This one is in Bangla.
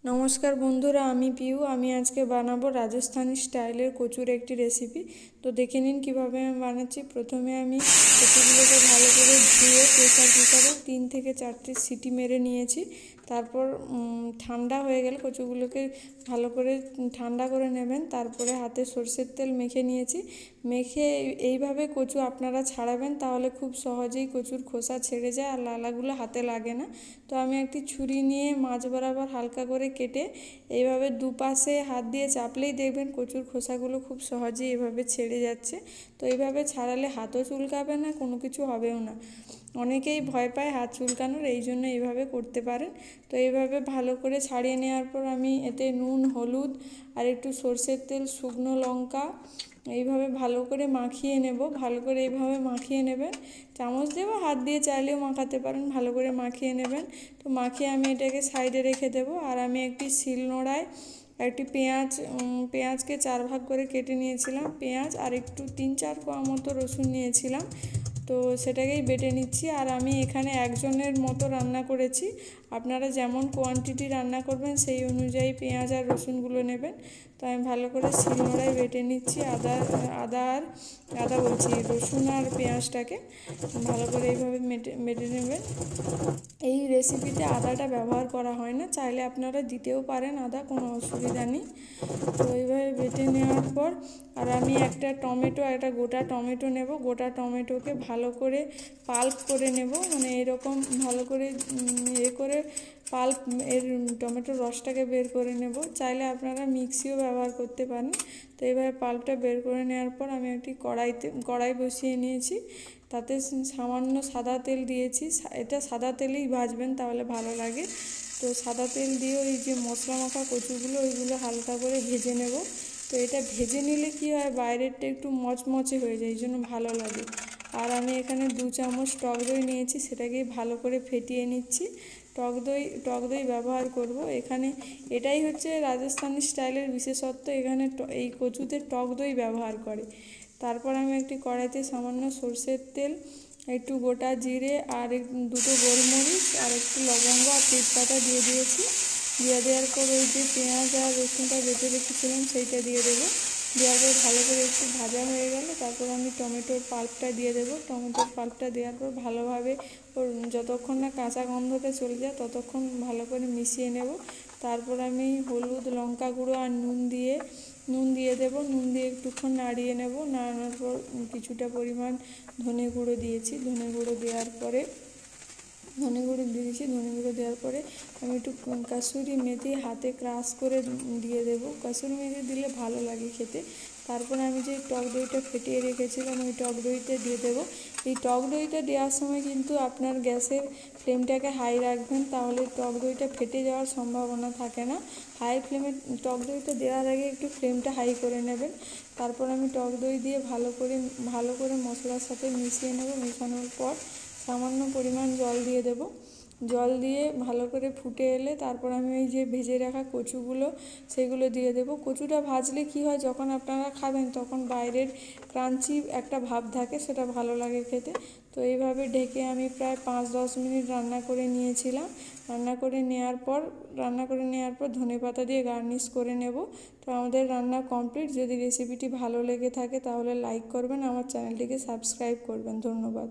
নমস্কার বন্ধুরা, আমি পিউ। আমি আজকে বানাবো রাজস্থানি স্টাইলের কচুর একটি রেসিপি। তো দেখে নিন কীভাবে আমি বানাচ্ছি। প্রথমে আমি কচুগুলোকে ভালো করে ধুয়ে প্রেসার কুকারে 3 থেকে 4টি সিটি মেরে নিয়েছি। তারপর ঠান্ডা হয়ে গেলে কচুগুলোকে ভালো করে ঠান্ডা করে নেবেন। তারপরে হাতে সরষের তেল মেখে নিয়েছি। মেখে এইভাবে কচু আপনারা ছাড়াবেন, তাহলে খুব সহজেই কচুর খোসা ছেড়ে যায় আর লালাগুলো হাতে লাগে না। তো আমি একটি ছুরি নিয়ে মাঝ বরাবর হালকা করে কেটে এইভাবে দুপাশে হাত দিয়ে চাপলেই দেখবেন কচুর খোসাগুলো খুব সহজেই এভাবে ছেড়ে যাচ্ছে। তো এইভাবে ছাড়ালে হাতও চুলকাবে না, কোনো কিছু হবেও না। অনেকেই ভয় পায় হাত চুলকানোর, এই জন্য এইভাবে করতে পারেন। তো এইভাবে ভালো করে ছাড়িয়ে নেওয়ার পর আমি এতে নুন, হলুদ আর একটু সরষের তেল, শুকনো লঙ্কা এইভাবে ভালো করে মাখিয়ে নেব। ভালো করে এইভাবে মাখিয়ে নেবেন। চামচ দিয়ে বা হাত দিয়ে চাইলেও মাখাতে পারেন। ভালো করে মাখিয়ে নেবেন। তো মাখিয়ে আমি এটাকে সাইডে রেখে দেব। আর আমি একটি শিলনোড়ায় একটি পেঁয়াজকে 4 ভাগ করে কেটে নিয়েছিলাম। পেঁয়াজ আর একটু 3-4 কোয়া মতো রসুন নিয়েছিলাম। তো সেটাকেই বেটে নিচ্ছি। আর আমি এখানে একজনের মতো রান্না করেছি। আপনারা যেমন কোয়ান্টিটি রান্না করবেন সেই অনুযায়ী পেঁয়াজ আর রসুনগুলো নেবেন। তো আমি ভালো করে শিলনোড়ায় বেটে নিচ্ছি। রসুন আর পেঁয়াজটাকে ভালো করে এইভাবে বেটে নেবেন। এই রেসিপিতে আদাটা ব্যবহার করা হয় না, চাইলে আপনারা দিতেও পারেন আদা, কোনো অসুবিধা নেই। তো এইভাবে বেটে নেওয়ার পর আর আমি একটা গোটা টমেটো নেব। গোটা টমেটোকে ভালো করে পাল্প করে নেব, মানে এরকম ভালো করে টমেটোর রসটাকে বের করে নেব। চাইলে আপনারা মিক্সিও ব্যবহার করতে পারেন। তো এইভাবে পাল্পটা বের করে নেওয়ার পর আমি একটি কড়াই বসিয়ে নিয়েছি। তাতে সামান্য সাদা তেল দিয়েছি। এটা সাদা তেলেই ভাজবেন, তাহলে ভালো লাগে। তো সাদা তেল দিয়ে ওই যে মশলা মাখা কচুগুলো ওইগুলো হালকা করে ভেজে নেব। তো এটা ভেজে নিলে কি হয়, বাইরেরটা একটু মচমচে হয়ে যায়, এই জন্য ভালো লাগে। আর আমি এখানে 2 চামচ টক দই নিয়েছি, সেটাকে ভালো করে ফেটিয়ে নিচ্ছি। টক দই ব্যবহার করব এখানে। এটাই হচ্ছে রাজস্থানি স্টাইলের বিশেষত্ব, এখানে এই কচুতে টক দই ব্যবহার করে। তারপর আমি একটি কড়াইতে সামান্য সরষের তেল, একটু গোটা জিরে আর 2টো গোলমরিচ আর একটু লবঙ্গ আর তেজপাতা দিয়ে দিয়েছি। দিয়ে দেওয়ার পর ওই যে পেঁয়াজ আর রসুনটা বেটে রেখেছিলাম সেইটা দিয়ে দেবো। দেওয়ার পর ভালো করে একটু ভাজা হয়ে গেলে তারপর আমি টমেটোর পাল্পটা দিয়ে দেবো। টমেটোর পাল্পটা দেওয়ার পর ভালোভাবে যতক্ষণ না কাঁচা গন্ধটা চলে যায় ততক্ষণ ভালো করে মিশিয়ে নেব। তারপর আমি হলুদ, লঙ্কা গুঁড়ো আর নুন দিয়ে দেবো। নুন দিয়ে একটুক্ষণ নাড়িয়ে নেব। নাড়ানোর পর কিছুটা পরিমাণ ধনে গুঁড়ো দিয়েছি। ধনে গুঁড়ো দেওয়ার পরে আমি একটু কাসুরি মেথি হাতে ক্রাশ করে দিয়ে দেবো। কাসুরি মেথি দিলে ভালো লাগে খেতে। তারপরে আমি যে টক দইটা ফেটিয়ে রেখেছিলাম ওই টক দইটা দিয়ে দেবো। এই টক দইটা দেওয়ার সময় কিন্তু আপনার গ্যাসের ফ্লেমটাকে হাই রাখবেন, তাহলে টক দইটা ফেটে যাওয়ার সম্ভাবনা থাকে না। হাই ফ্লেমে টক দইটা দেওয়ার আগে একটু ফ্লেমটা হাই করে নেবেন। তারপর আমি টক দই দিয়ে ভালো করে মশলার সাথে মিশিয়ে নেব। মেশানোর পর সামান্য পরিমাণ জল দিয়ে দেব। জল দিয়ে ভালো করে ফুটে এলে তারপর আমি ওই যে ভেজে রাখা কচুগুলো সেগুলো দিয়ে দেব। কচুটা ভাজলে কি হয়, যখন আপনারা খাবেন তখন বাইরের ক্রাঞ্চি একটা ভাব থাকে, সেটা ভালো লাগে খেতে। তো এইভাবে ঢেকে আমি প্রায় 5-10 মিনিট রান্না করে নিয়েছিলাম। রান্না করে নেওয়ার পর ধনেপাতা দিয়ে গার্নিশ করে নেব। তো আমাদের রান্না কমপ্লিট। যদি রেসিপিটি ভালো লেগে থাকে তাহলে লাইক করবেন, আমার চ্যানেলটিকে সাবস্ক্রাইব করবেন। ধন্যবাদ।